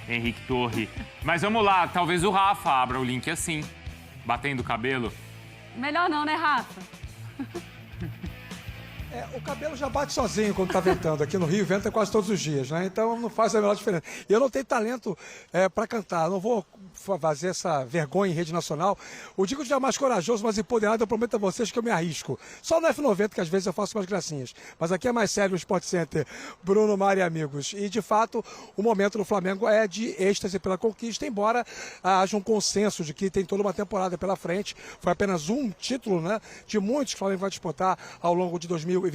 Henrique Torre. Mas vamos lá, talvez o Rafa abra o link assim, batendo o cabelo. Melhor não, né, Rafa? O cabelo já bate sozinho quando tá ventando. Aqui no Rio, venta quase todos os dias, né? Então não faz a menor diferença. E eu não tenho talento para cantar. Não vou fazer essa vergonha em rede nacional. O Digo já é mais corajoso, mais empoderado. Eu prometo a vocês que eu me arrisco. Só no F90 que às vezes eu faço umas gracinhas. Mas aqui é mais sério o Sport Center. Bruno, Mari e amigos. E de fato, o momento do Flamengo é de êxtase pela conquista, embora haja um consenso de que tem toda uma temporada pela frente. Foi apenas um título, né? De muitos que o Flamengo vai disputar ao longo de 2025,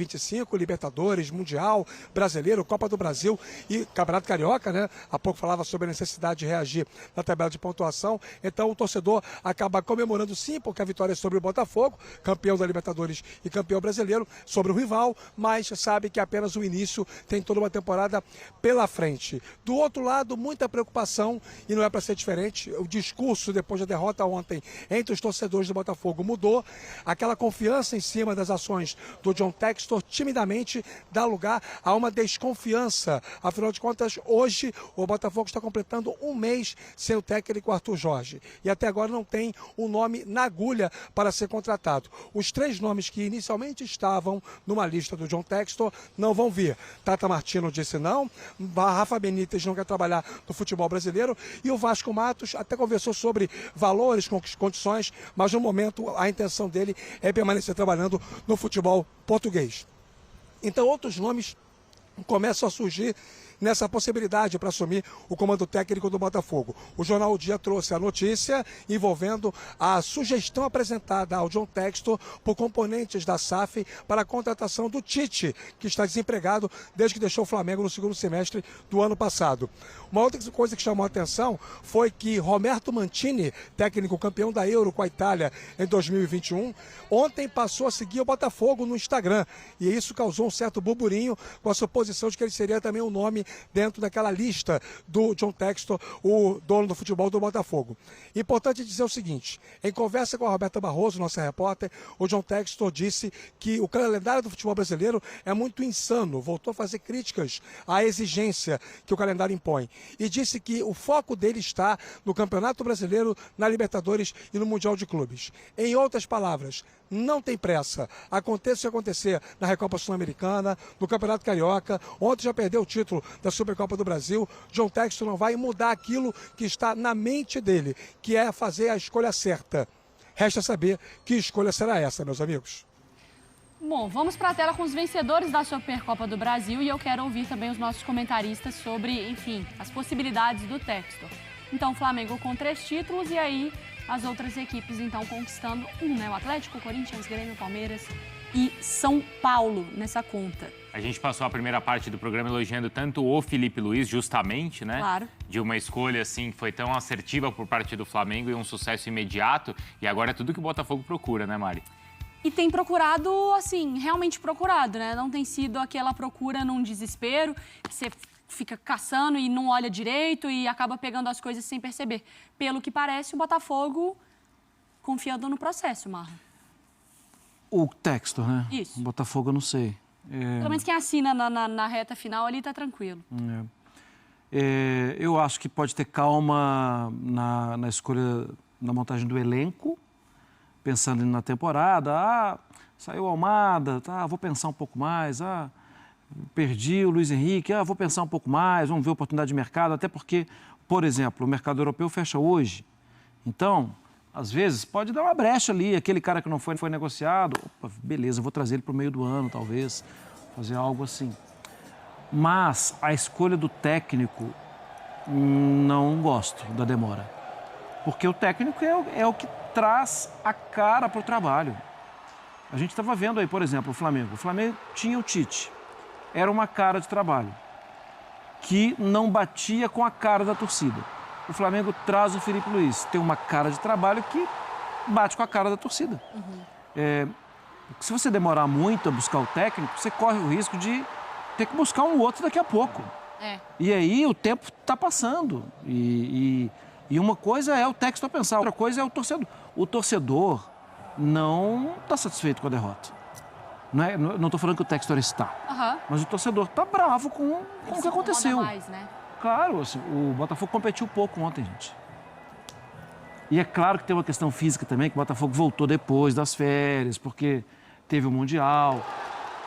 Libertadores, Mundial, Brasileiro, Copa do Brasil e Campeonato Carioca, né? Há pouco falava sobre a necessidade de reagir na tabela de pontuação. Então o torcedor acaba comemorando sim, porque a vitória é sobre o Botafogo, campeão da Libertadores e campeão brasileiro, sobre o rival, mas sabe que apenas o início, tem toda uma temporada pela frente. Do outro lado, muita preocupação, e não é para ser diferente. O discurso depois da derrota ontem entre os torcedores do Botafogo mudou. Aquela confiança em cima das ações do John Textor timidamente dá lugar a uma desconfiança. Afinal de contas, hoje o Botafogo está completando um mês sem o técnico Arthur Jorge. E até agora não tem um nome na agulha para ser contratado. Os 3 nomes que inicialmente estavam numa lista do John Textor não vão vir. Tata Martino disse não, Rafa Benítez não quer trabalhar no futebol brasileiro e o Vasco Matos até conversou sobre valores, condições, mas no momento a intenção dele é permanecer trabalhando no futebol português. Então outros nomes começam a surgir nessa possibilidade para assumir o comando técnico do Botafogo. O Jornal O Dia trouxe a notícia envolvendo a sugestão apresentada ao John Textor por componentes da SAF para a contratação do Tite, que está desempregado desde que deixou o Flamengo no segundo semestre do ano passado. Uma outra coisa que chamou a atenção foi que Roberto Mancini, técnico campeão da Euro com a Itália em 2021, ontem passou a seguir o Botafogo no Instagram. E isso causou um certo burburinho com a suposição de que ele seria também um nome dentro daquela lista do John Textor, o dono do futebol do Botafogo. Importante dizer o seguinte, em conversa com a Roberta Barroso, nossa repórter, o John Textor disse que o calendário do futebol brasileiro é muito insano, voltou a fazer críticas à exigência que o calendário impõe e disse que o foco dele está no Campeonato Brasileiro, na Libertadores e no Mundial de Clubes. Em outras palavras, não tem pressa. Aconteça o que acontecer na Recopa Sul-Americana, no Campeonato Carioca, ontem já perdeu o título da Supercopa do Brasil. John Textor não vai mudar aquilo que está na mente dele, que é fazer a escolha certa. Resta saber que escolha será essa, meus amigos. Bom, vamos para a tela com os vencedores da Supercopa do Brasil e eu quero ouvir também os nossos comentaristas sobre, enfim, as possibilidades do Textor. Então, o Flamengo com 3 títulos e aí as outras equipes, então, conquistando um, né? O Atlético, Corinthians, Grêmio, Palmeiras e São Paulo nessa conta. A gente passou a primeira parte do programa elogiando tanto o Felipe Luiz, justamente, né? Claro. De uma escolha, assim, que foi tão assertiva por parte do Flamengo e um sucesso imediato. E agora é tudo que o Botafogo procura, né, Mari? E tem procurado, assim, realmente procurado, né? Não tem sido aquela procura num desespero, que você fica caçando e não olha direito e acaba pegando as coisas sem perceber. Pelo que parece, o Botafogo confiando no processo, Marlon. O Textor, né? Isso. O Botafogo, eu não sei. Pelo menos quem assina na reta final ali tá tranquilo. Eu acho que pode ter calma na escolha, na montagem do elenco, pensando na temporada. Saiu o Almada, vou pensar um pouco mais. Perdi o Luiz Henrique, vou pensar um pouco mais, vamos ver a oportunidade de mercado. Até porque, por exemplo, o mercado europeu fecha hoje. Então, às vezes, pode dar uma brecha ali. Aquele cara que não foi negociado, beleza, vou trazer ele para o meio do ano, talvez, fazer algo assim. Mas a escolha do técnico, não gosto da demora. Porque o técnico é o que traz a cara para o trabalho. A gente estava vendo aí, por exemplo, o Flamengo. O Flamengo tinha o Tite. Era uma cara de trabalho que não batia com a cara da torcida. O Flamengo traz o Felipe Luiz, tem uma cara de trabalho que bate com a cara da torcida. Se você demorar muito a buscar o técnico, você corre o risco de ter que buscar um outro daqui a pouco. E aí o tempo está passando. E uma coisa é o Textor pensar, outra coisa é o torcedor. O torcedor não está satisfeito com a derrota. Não estou falando que o Textor está, mas o torcedor está bravo com o que aconteceu. Mais, né? Claro, assim, o Botafogo competiu pouco ontem, gente. E é claro que tem uma questão física também, que o Botafogo voltou depois das férias, porque teve o Mundial.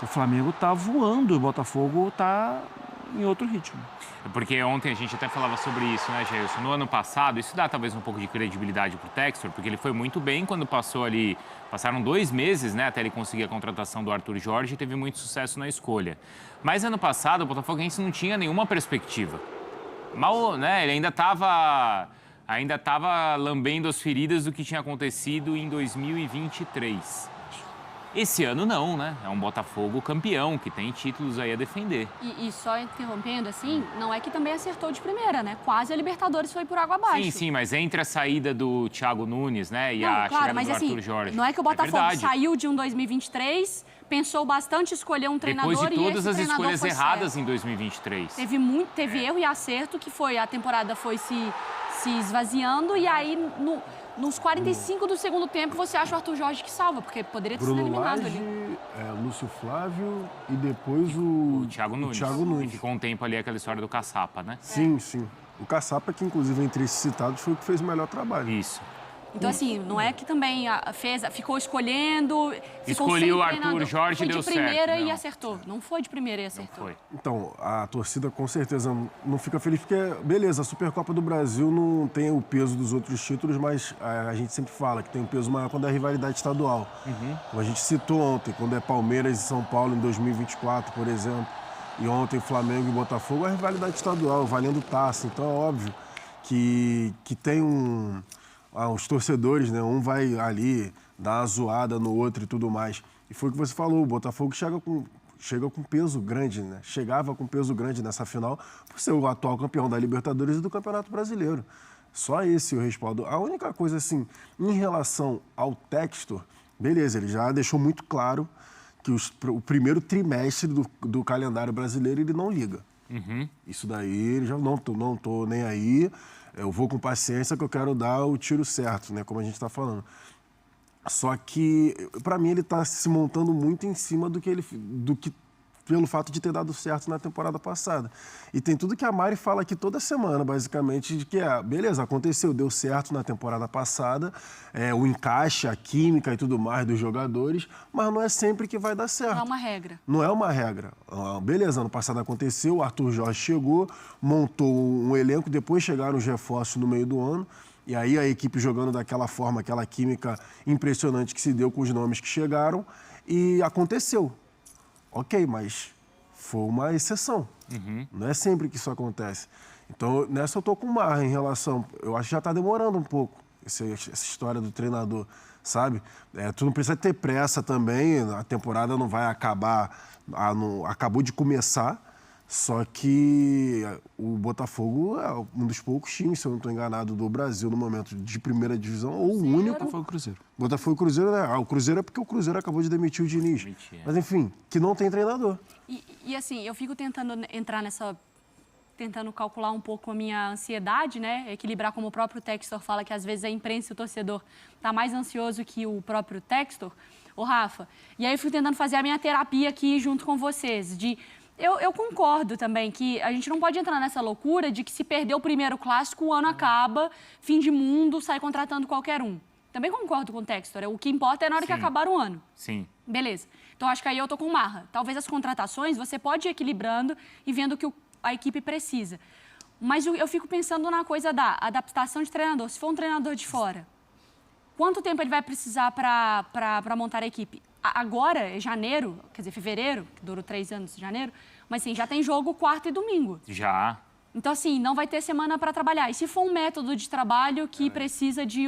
O Flamengo tá voando, o Botafogo tá em outro ritmo. Porque ontem a gente até falava sobre isso, né, Jailson? No ano passado, isso dá talvez um pouco de credibilidade pro Textor, porque ele foi muito bem quando passou ali... Passaram 2 meses, né, até ele conseguir a contratação do Arthur Jorge e teve muito sucesso na escolha. Mas ano passado, o Botafoguense não tinha nenhuma perspectiva. Mal, né, ele ainda estava lambendo as feridas do que tinha acontecido em 2023. Esse ano não, né? É um Botafogo campeão, que tem títulos aí a defender. E só interrompendo, assim, não é que também acertou de primeira, né? Quase a Libertadores foi por água abaixo. Sim, mas entre a saída do Thiago Nunes, né, e a chegada do Arthur Jorge... Não é que o Botafogo saiu de um 2023, pensou bastante, escolheu um treinador depois de todas as treinador escolhas erradas certo. Em 2023. Teve erro e acerto, que foi a temporada foi se esvaziando, e aí nos 45 do segundo tempo você acha o Arthur Jorge que salva, porque poderia ter sido eliminado ali. Lúcio Flávio e depois o Thiago Nunes. E ficou um tempo ali aquela história do Caçapa, né? Sim. O Caçapa, que inclusive entre esses citados, foi o que fez o melhor trabalho. Isso. Então, assim, não é que também ficou escolhendo... Escolheu o Arthur Jorge e deu certo. Foi de primeira e acertou. Não foi de primeira e acertou. Não foi. Então, a torcida com certeza não fica feliz porque, beleza, a Supercopa do Brasil não tem o peso dos outros títulos, mas a gente sempre fala que tem um peso maior quando é a rivalidade estadual. Como a gente citou ontem, quando é Palmeiras e São Paulo em 2024, por exemplo, e ontem Flamengo e Botafogo, é a rivalidade estadual, valendo taça. Então, é óbvio que tem os torcedores, né? Um vai ali dar uma zoada no outro e tudo mais. E foi o que você falou, o Botafogo chega com peso grande, né? Chegava com peso grande nessa final por ser o atual campeão da Libertadores e do Campeonato Brasileiro. Só esse o respaldo. A única coisa, assim, em relação ao Textor, beleza, ele já deixou muito claro que o primeiro trimestre do calendário brasileiro ele não liga. Isso daí, ele já não tô nem aí. Eu vou com paciência que eu quero dar o tiro certo, né? Como a gente está falando. Só que, para mim, ele está se montando muito em cima pelo fato de ter dado certo na temporada passada. E tem tudo que a Mari fala aqui toda semana, basicamente, de que, beleza, aconteceu, deu certo na temporada passada, o encaixe, a química e tudo mais dos jogadores, mas não é sempre que vai dar certo. Não é uma regra. Não é uma regra. Beleza, ano passado aconteceu, o Arthur Jorge chegou, montou um elenco, depois chegaram os reforços no meio do ano, e aí a equipe jogando daquela forma, aquela química impressionante que se deu com os nomes que chegaram, e aconteceu. Ok, mas foi uma exceção. Não é sempre que isso acontece. Então, nessa eu tô com marra em relação... Eu acho que já está demorando um pouco essa história do treinador, sabe? Tu não precisa ter pressa também, a temporada não vai acabar... acabou de começar, só que o Botafogo é um dos poucos times, se eu não estou enganado, do Brasil no momento de primeira divisão, ou o único... Botafogo e Cruzeiro. Botafogo e Cruzeiro, né? O Cruzeiro é porque o Cruzeiro acabou de demitir o Diniz. Mas, enfim, que não tem treinador. E assim, eu fico tentando entrar tentando calcular um pouco a minha ansiedade, né? Equilibrar, como o próprio Textor fala, que às vezes a imprensa e o torcedor tá mais ansioso que o próprio Textor, o Rafa. E aí eu fico tentando fazer a minha terapia aqui junto com vocês, Eu concordo também que a gente não pode entrar nessa loucura de que se perder o primeiro clássico, o ano acaba, fim de mundo, sai contratando qualquer um. Também concordo com o Textor. O que importa é na hora que acabar o ano. Sim. Beleza. Então, acho que aí eu tô com marra. Talvez as contratações você pode ir equilibrando e vendo o que a equipe precisa. Mas eu fico pensando na coisa da adaptação de treinador. Se for um treinador de fora, quanto tempo ele vai precisar para montar a equipe? Agora, é janeiro, quer dizer, fevereiro, que durou 3 anos, janeiro, mas assim, já tem jogo quarta e domingo. Já. Então, assim, não vai ter semana para trabalhar. E se for um método de trabalho que precisa de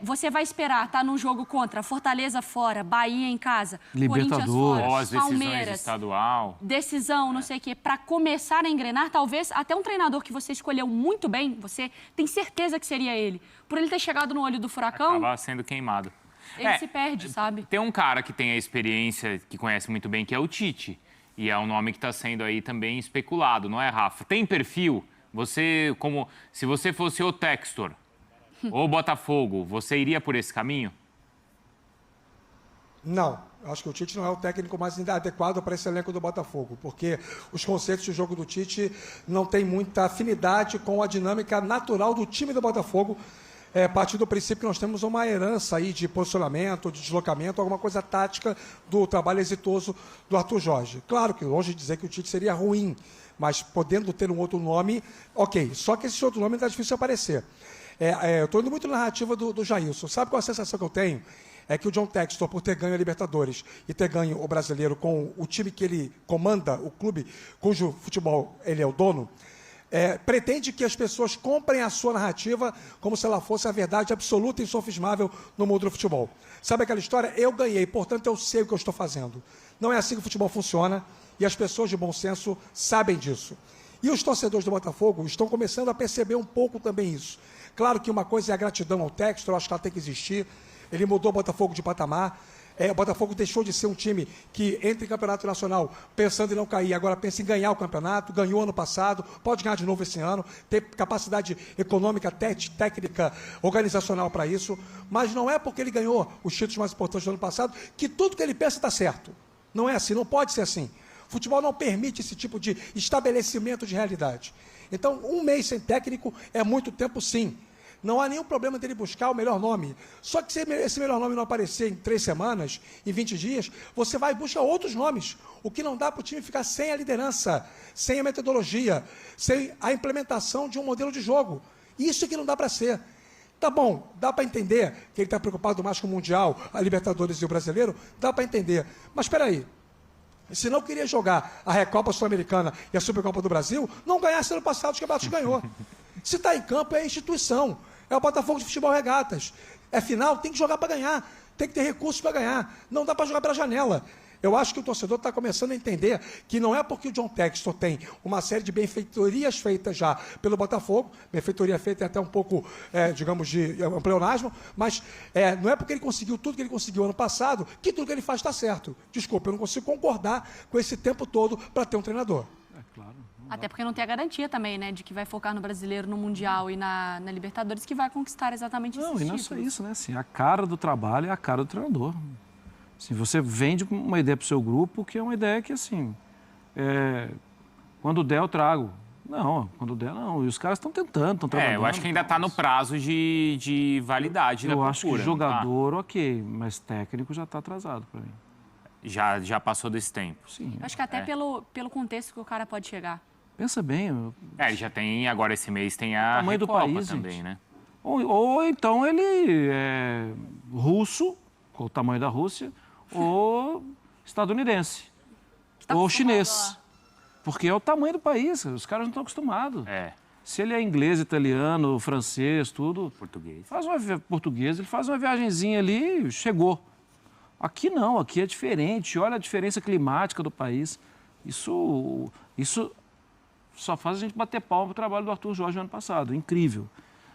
você vai esperar, tá num jogo contra Fortaleza fora, Bahia em casa, Corinthians fora, ou as decisões Palmeiras, estadual. Decisão, não sei o quê, para começar a engrenar, talvez até um treinador que você escolheu muito bem, você tem certeza que seria ele, por ele ter chegado no olho do furacão, Acaba sendo queimado. ele se perde, sabe? Tem um cara que tem a experiência, que conhece muito bem, que é o Tite. E é um nome que está sendo aí também especulado, não é, Rafa? Tem perfil? Se você fosse o Textor ou o Botafogo, você iria por esse caminho? Não, eu acho que o Tite não é o técnico mais adequado para esse elenco do Botafogo, porque os conceitos de jogo do Tite não têm muita afinidade com a dinâmica natural do time do Botafogo, a partir do princípio que nós temos uma herança aí de posicionamento, de deslocamento, alguma coisa tática do trabalho exitoso do Arthur Jorge. Claro que longe de dizer que o Tite seria ruim, mas podendo ter um outro nome, ok. Só que esse outro nome está difícil de aparecer. Eu estou indo muito na narrativa do Jailson. Sabe qual é a sensação que eu tenho? É que o John Textor, por ter ganho a Libertadores e ter ganho o Brasileiro com o time que ele comanda, o clube cujo futebol ele é o dono, pretende que as pessoas comprem a sua narrativa como se ela fosse a verdade absoluta e insofismável no mundo do futebol. Sabe aquela história? Eu ganhei, portanto eu sei o que eu estou fazendo. Não é assim que o futebol funciona e as pessoas de bom senso sabem disso. E os torcedores do Botafogo estão começando a perceber um pouco também isso. Claro que uma coisa é a gratidão ao Textor, eu acho que ela tem que existir. Ele mudou o Botafogo de patamar. O Botafogo deixou de ser um time que entra em campeonato nacional pensando em não cair, agora pensa em ganhar o campeonato, ganhou ano passado, pode ganhar de novo esse ano, tem capacidade econômica, técnica, organizacional para isso, mas não é porque ele ganhou os títulos mais importantes do ano passado que tudo que ele pensa está certo. Não é assim, não pode ser assim. O futebol não permite esse tipo de estabelecimento de realidade. Então, um mês sem técnico é muito tempo, sim. Não há nenhum problema dele buscar o melhor nome. Só que se esse melhor nome não aparecer em 3 semanas, em 20 dias, você vai e busca outros nomes. O que não dá para o time ficar sem a liderança, sem a metodologia, sem a implementação de um modelo de jogo. Isso é que não dá para ser. Tá bom, dá para entender que ele está preocupado mais com o Mundial, a Libertadores e o Brasileiro, dá para entender. Mas espera aí. Se não queria jogar a Recopa Sul-Americana e a Supercopa do Brasil, não ganhasse ano passado os campeonatos que ganhou. Se está em campo, é a instituição. É o Botafogo de Futebol Regatas. É final, tem que jogar para ganhar. Tem que ter recursos para ganhar. Não dá para jogar pela janela. Eu acho que o torcedor está começando a entender que não é porque o John Textor tem uma série de benfeitorias feitas já pelo Botafogo, benfeitoria feita até um pouco, digamos, de pleonasmo, mas não é porque ele conseguiu tudo que ele conseguiu ano passado que tudo que ele faz está certo. Desculpa, eu não consigo concordar com esse tempo todo para ter um treinador. Até porque não tem a garantia também, né, de que vai focar no Brasileiro, no Mundial e na Libertadores, que vai conquistar exatamente esses títulos. Não, e não é só isso, né? Assim, a cara do trabalho é a cara do treinador. Assim, você vende uma ideia para o seu grupo, que é uma ideia que, assim, quando der eu trago. Não, quando der não. E os caras estão tentando, estão trabalhando. Eu acho que ainda está no prazo de validade da procura. Eu acho que jogador, ok, mas técnico já está atrasado para mim. Já passou desse tempo. Sim. Eu acho que até pelo contexto que o cara pode chegar. Pensa bem. Ele já tem, agora esse mês tem a tamanho do país também, gente. Né? Ou então ele é russo, com o tamanho da Rússia, ou estadunidense, ou chinês. Porque é o tamanho do país, os caras não estão acostumados. Se ele é inglês, italiano, francês, tudo... Português, ele faz uma viagenzinha ali, chegou. Aqui não, aqui é diferente. Olha a diferença climática do país. Isso só faz a gente bater palma pro trabalho do Arthur Jorge no ano passado. Incrível.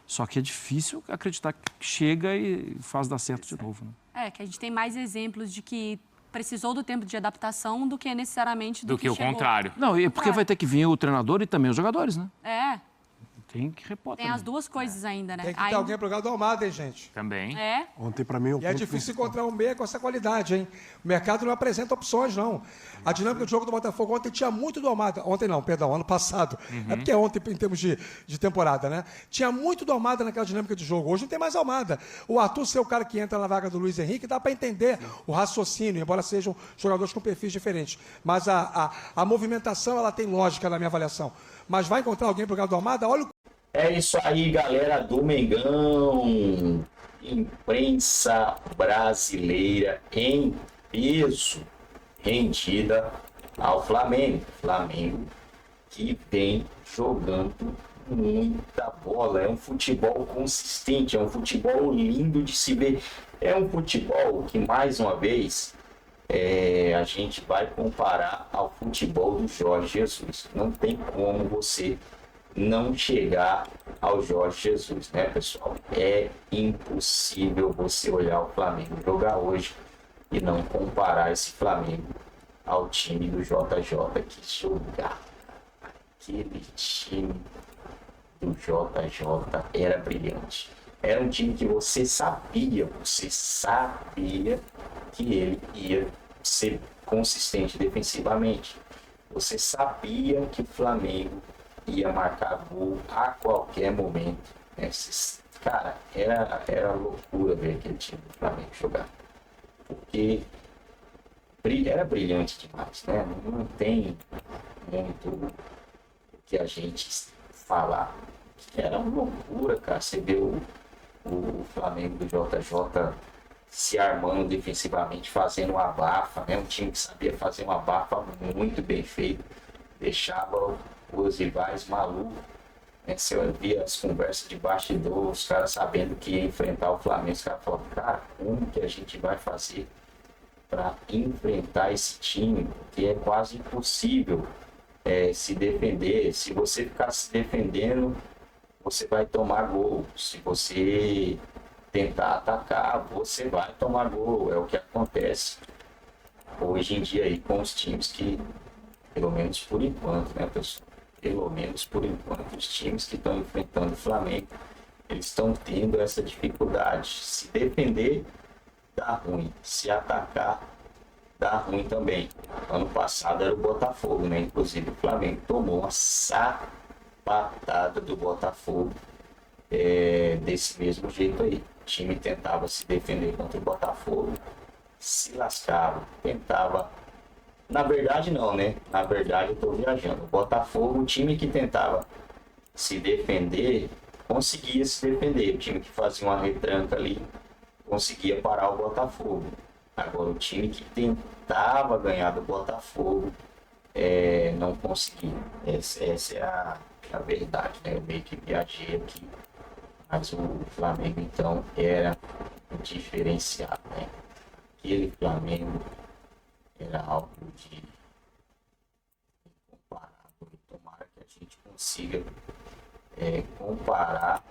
Só que é difícil acreditar que chega e faz dar certo de novo. Né? Que a gente tem mais exemplos de que precisou do tempo de adaptação do que necessariamente do que o contrário. Não, e porque vai ter que vir o treinador e também os jogadores, né? Tem que repor Tem também. as duas coisas ainda, né? Tem que ter alguém pro lugar do Almada, hein, gente? Também. Ontem, para mim, E é difícil encontrar um meia com essa qualidade, hein? O mercado não apresenta opções, não. A dinâmica do jogo do Botafogo ontem tinha muito do Almada. Ontem não, perdão, ano passado. É porque é ontem em termos de temporada, né? Tinha muito do Almada naquela dinâmica de jogo. Hoje não tem mais Almada. O Arthur ser o cara que entra na vaga do Luiz Henrique, dá para entender o raciocínio, embora sejam jogadores com perfis diferentes. Mas a movimentação, ela tem lógica na minha avaliação. Mas vai encontrar alguém pro lugar do Almada? Olha o... É isso aí, galera do Mengão. Imprensa brasileira em peso rendida ao Flamengo. Flamengo que vem jogando muita bola. É um futebol consistente, é um futebol lindo de se ver. É um futebol que, mais uma vez, a gente vai comparar ao futebol do Jorge Jesus. Não tem como você não chegar ao Jorge Jesus, né, pessoal? É impossível você olhar o Flamengo jogar hoje e não comparar esse Flamengo ao time do JJ, que jogava. Aquele time do JJ era brilhante. Era um time que você sabia que ele ia ser consistente defensivamente. Você sabia que o Flamengo ia marcar gol a qualquer momento. Né? Cara, era loucura ver aquele time do Flamengo jogar. Porque era brilhante demais, né? Não tem muito o que a gente falar. Era uma loucura, cara. Você vê o Flamengo do JJ se armando defensivamente, fazendo uma abafa, né? Um time que sabia fazer uma abafa muito bem feito, deixava os rivais malucos. Né? Você via as conversas de bastidor, os caras sabendo que ia enfrentar o Flamengo, os caras falavam, cara, como que a gente vai fazer para enfrentar esse time? Porque é quase impossível se defender. Se você ficar se defendendo, você vai tomar gol. Se você tentar atacar, você vai tomar gol. É o que acontece hoje em dia aí com os times que, pelo menos por enquanto, né, pessoal? Pelo menos por enquanto, os times que estão enfrentando o Flamengo, eles estão tendo essa dificuldade. Se defender, dá ruim. Se atacar, dá ruim também. Ano passado era o Botafogo, né? Inclusive o Flamengo tomou uma sapatada do Botafogo desse mesmo jeito aí. O time tentava se defender contra o Botafogo, se lascava, tentava. Na verdade não, né? Na verdade eu tô viajando. O Botafogo, o time que tentava se defender, conseguia se defender. O time que fazia uma retranca ali, conseguia parar o Botafogo. Agora o time que tentava ganhar do Botafogo, não conseguia. Essa é a verdade, né? Eu meio que viajei aqui. Mas o Flamengo, então, era diferenciado, né? Aquele Flamengo era algo de incomparável. E tomara que a gente consiga comparar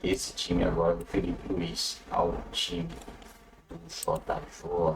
esse time agora do Felipe Luiz ao time do JJ,